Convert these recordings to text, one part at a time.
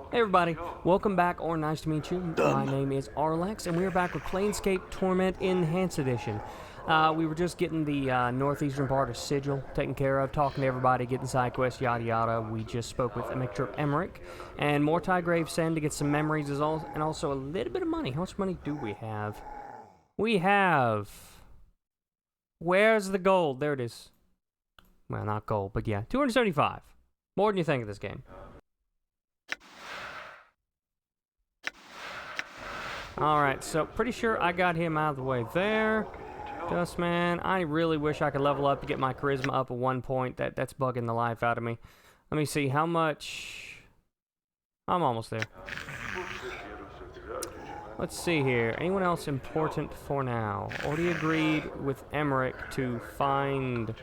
Hey everybody, welcome back, or nice to meet you. My name is Arlex, and we are back with Planescape Torment Enhanced Edition. We were just getting the northeastern part of Sigil taken care of, talking to everybody, getting side quests, yada yada. We just spoke with Emectrip Emmerich, and Mortai Gravesend to get some memories, and also a little bit of money. How much money do we have? We have... Where's the gold? There it is. Well, not gold, but yeah, 275. More than you think of this game. Alright, so pretty sure I got him out of the way there. Dustman, I really wish I could level up to get my charisma up at 1 point. That's bugging the life out of me. Let me see, how much... I'm almost there. Let's see here. Anyone else important for now? Already agreed with Emmerich to find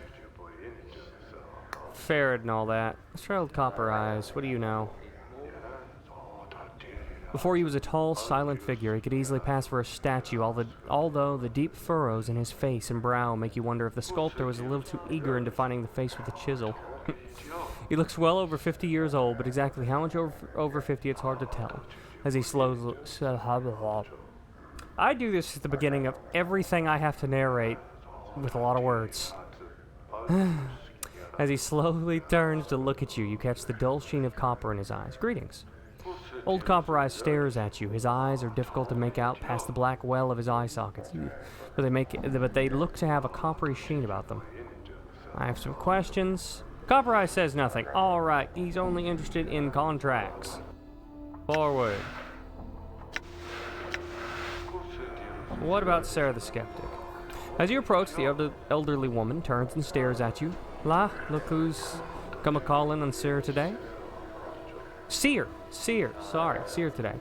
Ferret and all that. Let's try old Copper Eyes. What do you know? Before he was a tall, silent figure, he could easily pass for a statue, although the deep furrows in his face and brow make you wonder if the sculptor was a little too eager in defining the face with a chisel. He looks well over 50 years old, but exactly how much over 50 it's hard to tell, as he slowly... I do this at the beginning of everything I have to narrate with a lot of words. As he slowly turns to look at you, you catch the dull sheen of copper in his eyes. Greetings. Old Copper Eye stares at you. His eyes are difficult to make out past the black well of his eye sockets, but they look to have a coppery sheen about them. I have some questions. Copper Eye says nothing. All right, he's only interested in contracts. Forward. What about Sarah the Skeptic? As you approach, the elderly woman turns and stares at you. La, look who's come a-calling on Sarah today. Seer today.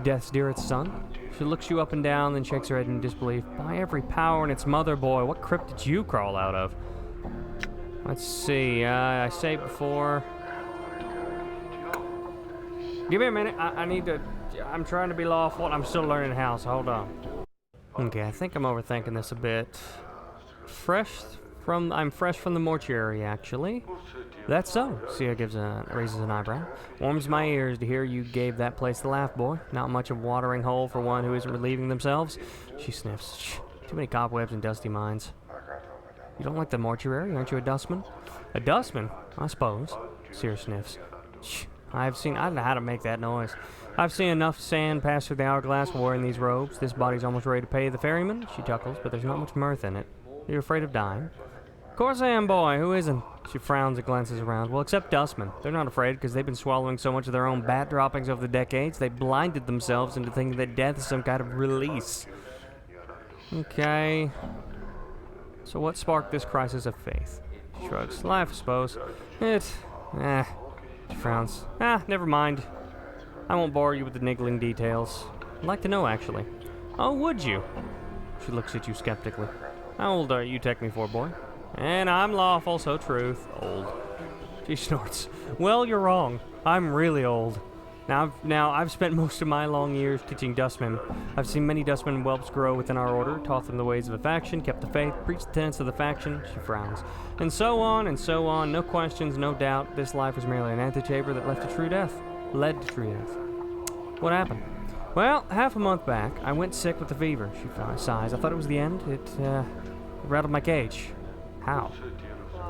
Death's dearest son. She looks you up and down, then shakes her head in disbelief. By every power in its mother, boy, what crypt did you crawl out of? Let's see, I saved before. Give me a minute, I'm trying to be lawful, I'm still learning how, so hold on. Okay, I think I'm overthinking this a bit. I'm fresh from the mortuary, actually. That's so. Sia raises an eyebrow. Warms my ears to hear you gave that place the laugh, boy. Not much of a watering hole for one who isn't relieving themselves. She sniffs. Shh. Too many cobwebs and dusty mines. You don't like the mortuary? Aren't you a dustman? A dustman? I suppose. Sia sniffs. Shh. I don't know how to make that noise. I've seen enough sand pass through the hourglass while wearing these robes. This body's almost ready to pay the ferryman. She chuckles, but there's not much mirth in it. You're afraid of dying? Of course I am, boy. Who isn't? She frowns and glances around. Well, except dustmen. They're not afraid because they've been swallowing so much of their own bat droppings over the decades, they blinded themselves into thinking that death is some kind of release. Okay. So what sparked this crisis of faith? She shrugs. Life, I suppose. She frowns. Never mind. I won't bore you with the niggling details. I'd like to know, actually. Oh, would you? She looks at you skeptically. How old are you take me for, boy? And I'm lawful, so truth. Old. She snorts. Well, you're wrong. I'm really old. Now, I've spent most of my long years teaching dustmen. I've seen many dustmen and whelps grow within our order, taught them the ways of a faction, kept the faith, preached the tenets of the faction. She frowns. And so on, no questions, no doubt. This life was merely an antechamber that led to true death. What happened? Well, half a month back, I went sick with a fever. She sighs. I thought it was the end. It rattled my cage. How?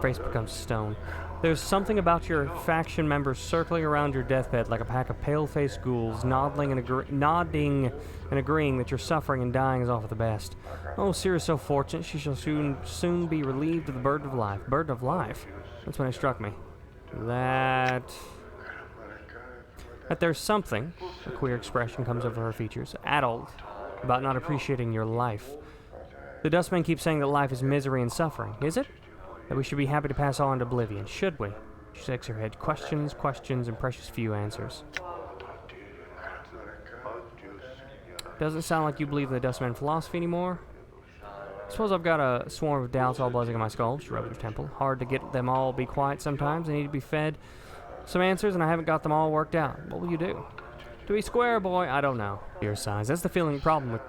Face becomes stone. There's something about your faction members circling around your deathbed like a pack of pale-faced ghouls, nodding and agreeing that your suffering and dying is off at the best. Oh, Seer is so fortunate. She shall soon be relieved of the burden of life. Burden of life? That's when it struck me. That there's something, a queer expression comes over her features, adult, about not appreciating your life. The dustman keeps saying that life is misery and suffering. Is it? That we should be happy to pass on to oblivion, should we? She shakes her head. Questions, and precious few answers. Doesn't sound like you believe in the dustman philosophy anymore. I suppose I've got a swarm of doubts all buzzing in my skull. She rubs her temple. Hard to get them all be quiet sometimes. They need to be fed some answers, and I haven't got them all worked out. What will you do? To be square, boy, I don't know. Your sighs. That's the problem with...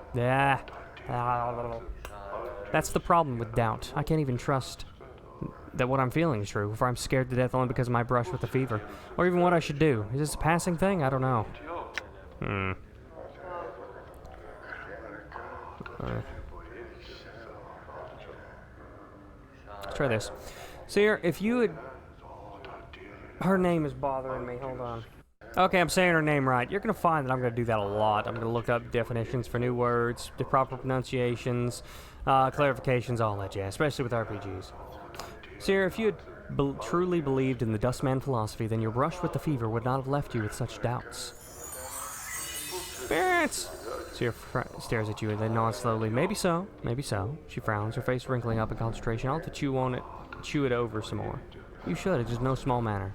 That's the problem with doubt. I can't even trust that what I'm feeling is true, if I'm scared to death only because of my brush with the fever, or even what I should do. Is this a passing thing? I don't know. Let's try this. Seer, if you had... Her name is bothering me. Hold on. Okay, I'm saying her name right. You're going to find that I'm going to do that a lot. I'm going to look up definitions for new words, the proper pronunciations, clarifications, all that jazz, especially with RPGs. Seer, if you had truly believed in the Dustman philosophy, then your brush with the fever would not have left you with such doubts. Spirits! Seer stares at you and then nods slowly. Maybe so, maybe so. She frowns, her face wrinkling up in concentration. I'll have to chew it over some more. You should, it's just no small matter.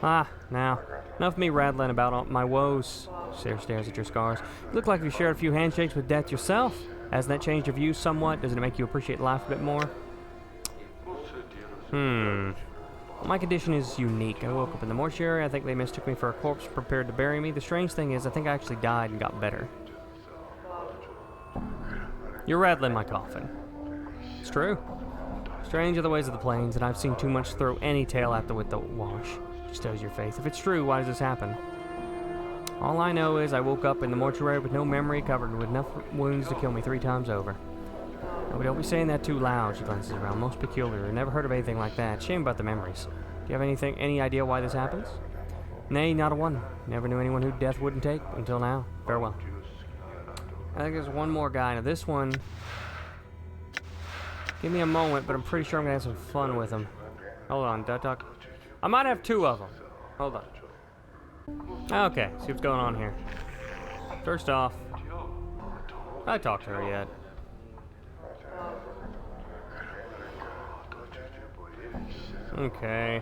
Ah, now, enough of me rattling about my woes. Seer stares at your scars. You look like you shared a few handshakes with death yourself. Hasn't that changed your views somewhat? Doesn't it make you appreciate life a bit more? My condition is unique. I woke up in the mortuary. I think they mistook me for a corpse prepared to bury me. The strange thing is, I think I actually died and got better. You're rattling my coffin. It's true. Strange are the ways of the plains, and I've seen too much throw any tale out with the wash. She stirs your face. If it's true, why does this happen? All I know is I woke up in the mortuary with no memory, covered with enough wounds to kill me 3 times over. Oh, don't be saying that too loud, she glances around. Most peculiar. Never heard of anything like that. Shame about the memories. Do you have any idea why this happens? Nay, not a one. Never knew anyone who death wouldn't take, until now. Farewell. I think there's one more guy. Now this one... Give me a moment, but I'm pretty sure I'm going to have some fun with him. Hold on, talk. I might have 2 of them. Hold on. Okay, see what's going on here. First off, I talked to her yet. Okay.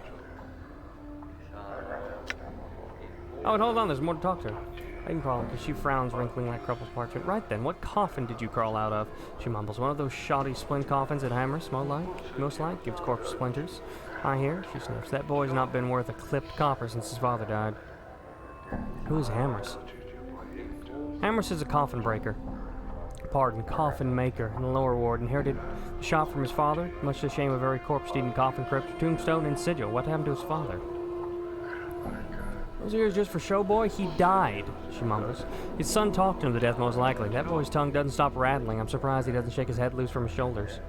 Oh, and hold on, there's more to talk to her. I can crawl because she frowns, wrinkling like crumpled parchment. Right then, what coffin did you crawl out of? She mumbles. One of those shoddy splint coffins that Hammers, most like, gives corpse splinters. I hear, she sniffs. That boy's not been worth a clipped copper since his father died. Who is Hammers? Hammers is a coffin breaker. Pardon, coffin maker in the lower ward. Inherited the shop from his father, much to the shame of every corpse-eating coffin crypt, tombstone, and sigil. What happened to his father? Those ears just for show, boy? He died, she mumbles. His son talked him to death, most likely. That boy's tongue doesn't stop rattling. I'm surprised he doesn't shake his head loose from his shoulders.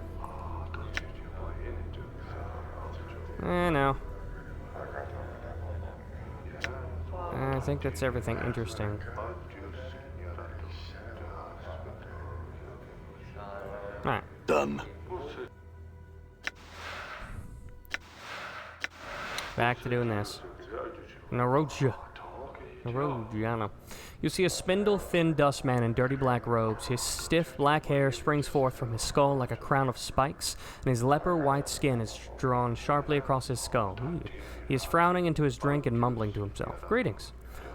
No. I think that's everything interesting. Alright. Done. Back to doing this. Naroja. You see a spindle-thin dustman in dirty black robes. His stiff black hair springs forth from his skull like a crown of spikes, and his leper-white skin is drawn sharply across his skull. He is frowning into his drink and mumbling to himself. Greetings.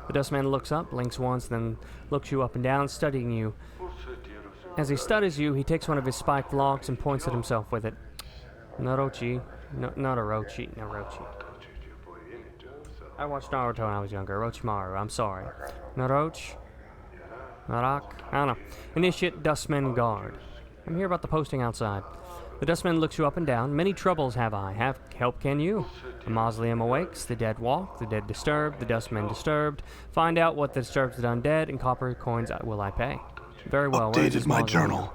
The dustman looks up, blinks once, then looks you up and down, studying you. As he studies you, he takes one of his spiked locks and points at himself with it. Narochi. Narochi. I watched Naruto when I was younger. Orochimaru, I'm sorry. Naroch? Narak? I don't know. Initiate Dustman Guard. I'm here about the posting outside. The dustman looks you up and down. Many troubles have I. Have help can you? A mausoleum awakes, the dead walk, the dead disturbed, the dustman disturbed. Find out what the disturbed the undead, and copper coins will I pay. Very well. Updated my journal.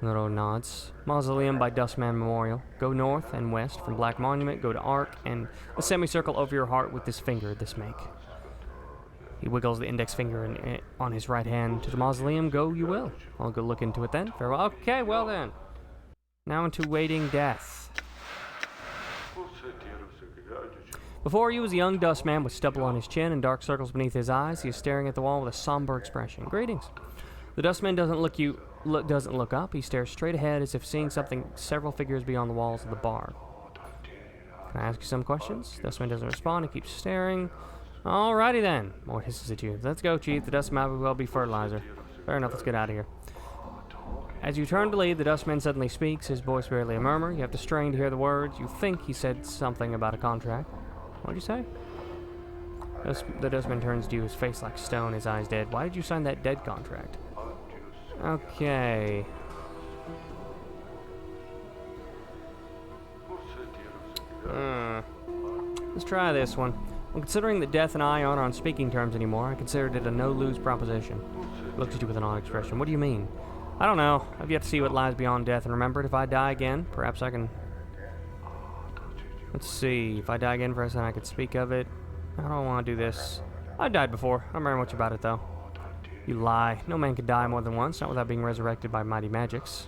Noro nods. Mausoleum by Dustman Memorial. Go north and west from Black Monument, go to Arc, and a semicircle over your heart with this finger, this make. He wiggles the index finger on his right hand. To the mausoleum, go you will. I'll go look into it then. Farewell. Okay, well then. Now into waiting death. Before you is a young dustman with stubble on his chin and dark circles beneath his eyes. He is staring at the wall with a somber expression. Greetings. The dustman doesn't look up. He stares straight ahead as if seeing something several figures beyond the walls of the bar. Can I ask you some questions? Dustman doesn't respond. He keeps staring. Alrighty then. Mort hisses at you. Let's go, Chief. The dust might well be fertilizer. Fair enough. Let's get out of here. As you turn to leave, the dustman suddenly speaks. His voice barely a murmur. You have to strain to hear the words. You think he said something about a contract. What'd you say? The dustman turns to you, his face like stone, his eyes dead. Why did you sign that dead contract? Okay. Let's try this one. Well, considering that Death and I aren't on speaking terms anymore, I considered it a no-lose proposition. Looks at you with an odd expression. What do you mean? I don't know. I've yet to see what lies beyond death and remembered. If I die again, perhaps I can... Let's see. If I die again, perhaps I could speak of it. I don't want to do this. I died before. I don't remember much about it, though. You lie. No man could die more than once, not without being resurrected by mighty magics.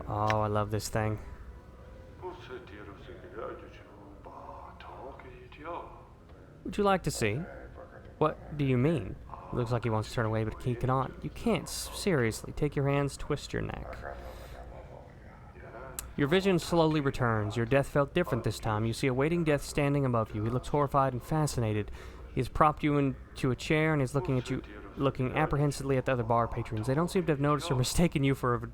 Oh, I love this thing. Would you like to see? What do you mean? It looks like he wants to turn away, but he cannot. You can't. Seriously. Take your hands, twist your neck. Your vision slowly returns. Your death felt different this time. You see a waiting death standing above you. He looks horrified and fascinated. He has propped you into a chair and is looking at you, looking apprehensively at the other bar patrons. They don't seem to have noticed or mistaken you for a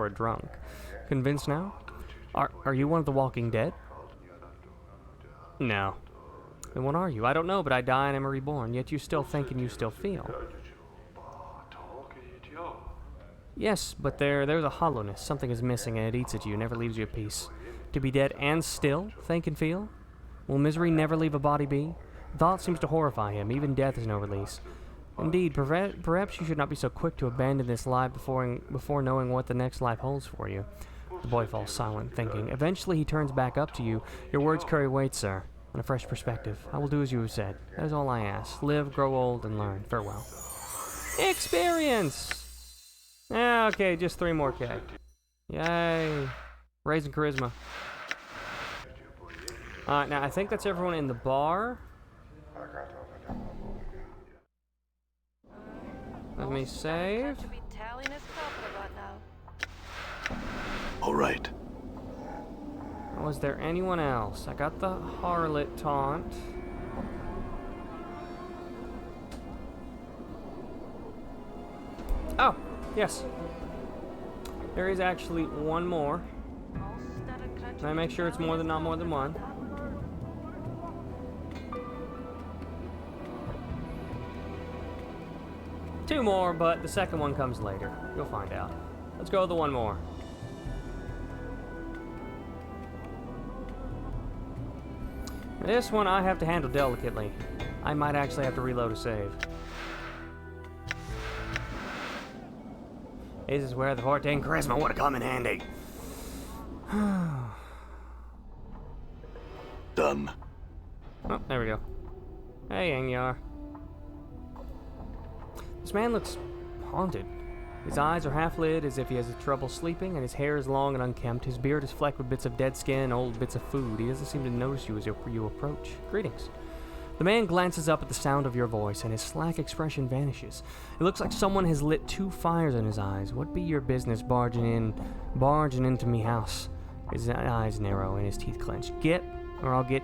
drunk. Convinced now? Are you one of the walking dead? No. Then what are you? I don't know, but I die and am reborn. Yet you still think and you still feel. Yes, but there's a hollowness. Something is missing and it eats at you, never leaves you at peace. To be dead and still think and feel? Will misery never leave a body be? Thought seems to horrify him. Even death is no release. Indeed, perhaps you should not be so quick to abandon this life before knowing what the next life holds for you. The boy falls silent, thinking. Eventually he turns back up to you. Your words carry weight, sir. And a fresh perspective. I will do as you have said. That is all I ask. Live, grow old, and learn. Farewell. Experience! Yeah, okay, just 3 more K. Yay. Raising charisma. Alright, now I think that's everyone in the bar. Let me save. Alright. Was there anyone else? I got the harlot taunt. Oh, yes. There is actually one more. Can I make sure it's not more than one? Two more, but the second one comes later. You'll find out. Let's go with the one more. This one I have to handle delicately. I might actually have to reload a save. This is where the 14 charisma would have come in handy. Done. Oh, there we go. Hey, Angyar. This man looks haunted. His eyes are half-lit as if he has trouble sleeping, and his hair is long and unkempt. His beard is flecked with bits of dead skin and old bits of food. He doesn't seem to notice you as you approach. Greetings. The man glances up at the sound of your voice, and his slack expression vanishes. It looks like someone has lit 2 fires in his eyes. What be your business barging into me house? His eyes narrow and his teeth clench. Get, or I'll get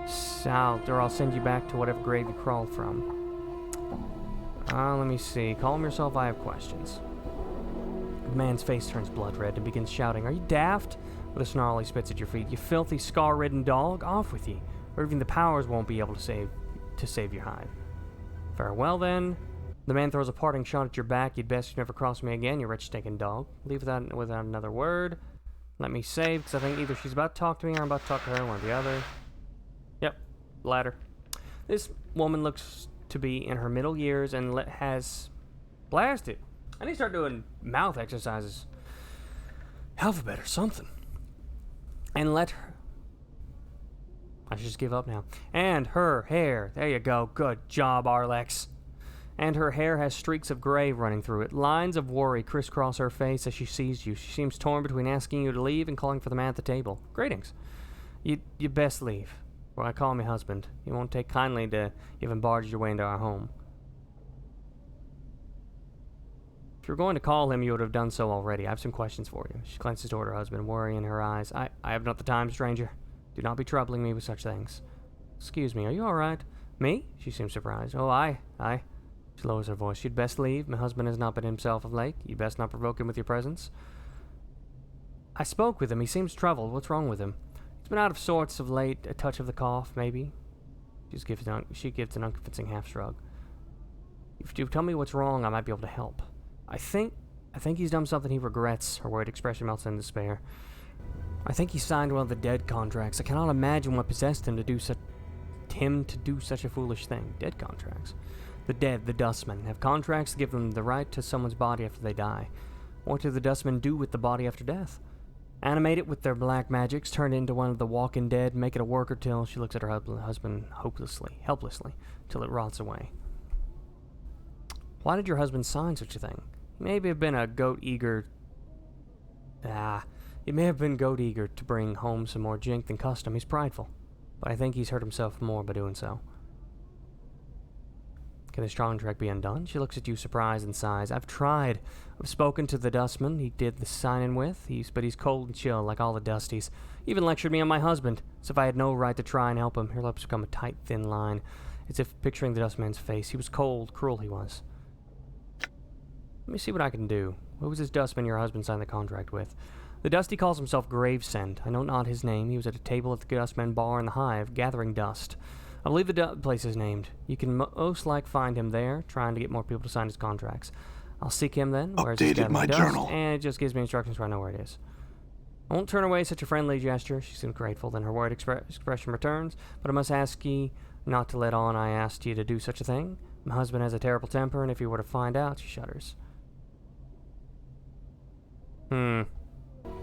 south, or I'll send you back to whatever grave you crawled from. Let me see. Calm yourself, I have questions. The man's face turns blood red and begins shouting, "Are you daft?" With a snarl, he spits at your feet. "You filthy, scar-ridden dog! Off with you! Or even the powers won't be able to save your hide." Farewell, then. The man throws a parting shot at your back. You'd best you never cross me again, you rich stinking dog. Leave without another word. Let me save, because I think either she's about to talk to me or I'm about to talk to her, one or the other. Yep, latter. This woman looks to be in her middle years and has blasted. I need to start doing mouth exercises. Alphabet or something. And let her... I should just give up now. And her hair. There you go. Good job, Arlex. And her hair has streaks of gray running through it. Lines of worry crisscross her face as she sees you. She seems torn between asking you to leave and calling for the man at the table. Greetings. You best leave. Or I call me husband. You won't take kindly to even barge your way into our home. If you were going to call him, you would have done so already. I have some questions for you. She glances toward her husband, worry in her eyes. I have not the time, stranger. Do not be troubling me with such things. Excuse me, are you all right? Me? She seems surprised. Oh, I. She lowers her voice. You'd best leave. My husband has not been himself of late. You best not provoke him with your presence. I spoke with him. He seems troubled. What's wrong with him? He's been out of sorts of late. A touch of the cough, maybe. She gives an unconvincing half shrug. If you tell me what's wrong, I might be able to help. I think he's done something he regrets. Her worried expression melts in despair. I think he signed one of the dead contracts. I cannot imagine what possessed him to do such a foolish thing. Dead contracts. The dead, the dustmen, have contracts that give them the right to someone's body after they die. What do the dustmen do with the body after death? Animate it with their black magics, turn it into one of the walking dead, make it a worker till she looks at her husband helplessly, till it rots away. Why did your husband sign such a thing? He may have been goat eager to bring home some more jink than custom. He's prideful, but I think he's hurt himself more by doing so. Can his contract be undone? She looks at you surprised and sighs. I've tried. I've spoken to the dustman he did the signing with, but he's cold and chill like all the dusties. He even lectured me on my husband, as if I had no right to try and help him. Her lips become a tight, thin line, as if picturing the dustman's face. He was cold, cruel he was. Let me see what I can do. Who was this dustman your husband signed the contract with? The dusty calls himself Gravesend. I know not his name. He was at a table at the dustman bar in the Hive, gathering dust. I believe the place is named. You can most likely find him there, trying to get more people to sign his contracts. I'll seek him then. Updated my journal. And it just gives me instructions so I know where it is. I won't turn away such a friendly gesture. She seemed grateful. Then her worried expression returns. But I must ask ye not to let on I asked you to do such a thing. My husband has a terrible temper, and if he were to find out, she shudders. You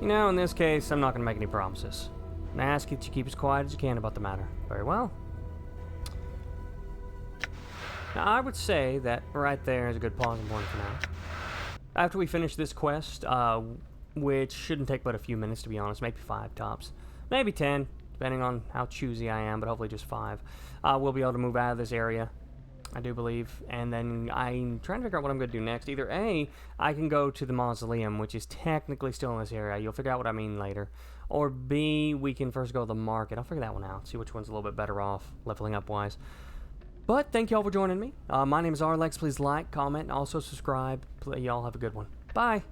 know, in this case, I'm not going to make any promises. And I ask you that you keep as quiet as you can about the matter. Very well. Now, I would say that right there is a good pausing point for now. After we finish this quest, which shouldn't take but a few minutes to be honest, maybe 5 tops, maybe 10, depending on how choosy I am, but hopefully just 5, we'll be able to move out of this area, I do believe, and then I'm trying to figure out what I'm going to do next. Either A, I can go to the mausoleum, which is technically still in this area, you'll figure out what I mean later, or B, we can first go to the market. I'll figure that one out, see which one's a little bit better off, leveling up wise. But thank y'all for joining me. My name is Arlex. Please like, comment, and also subscribe. Y'all have a good one. Bye.